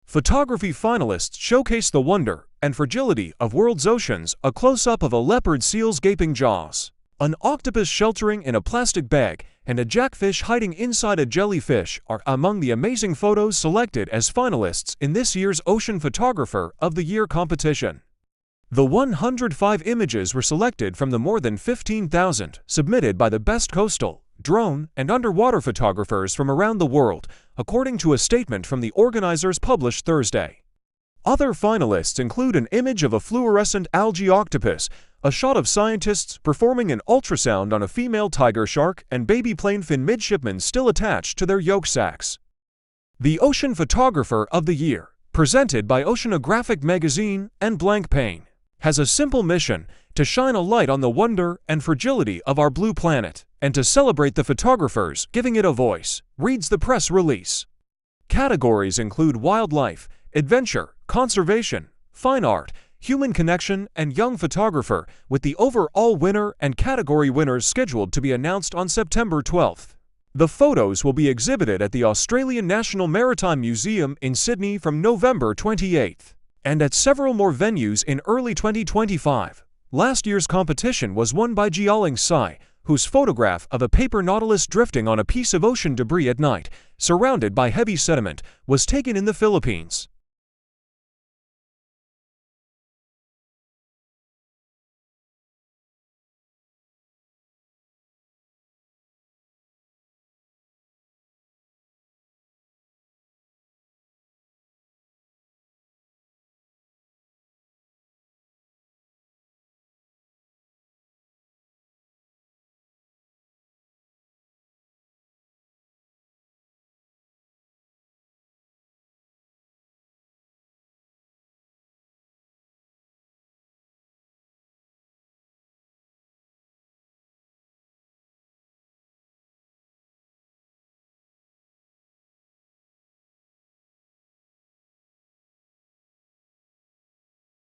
Photography finalists showcase the wonder and fragility of world's oceans, a close-up of a leopard seal's gaping jaws, an octopus sheltering in a plastic bag, and a jackfish hiding inside a jellyfish are among the amazing photos selected as finalists in this year's Ocean Photographer of the Year competition. The 105 images were selected from the more than 15,000 submitted by the best coastal, drone, and underwater photographers from around the world, according to a statement from the organizers published Thursday. Other finalists include an image of a fluorescent algae octopus, a shot of scientists performing an ultrasound on a female tiger shark, and baby plainfin midshipmen still attached to their yolk sacs. The Ocean Photographer of the Year, presented by Oceanographic Magazine and Blancpain, has a simple mission: to shine a light on the wonder and fragility of our blue planet, and to celebrate the photographers giving it a voice, reads the press release. Categories include wildlife, adventure, conservation, fine art, human connection, and young photographer, with the overall winner and category winners scheduled to be announced on September 12th. The photos will be exhibited at the Australian National Maritime Museum in Sydney from November 28th, and at several more venues in early 2025. Last year's competition was won by Jialing Sai, whose photograph of a paper nautilus drifting on a piece of ocean debris at night, surrounded by heavy sediment, was taken in the Philippines.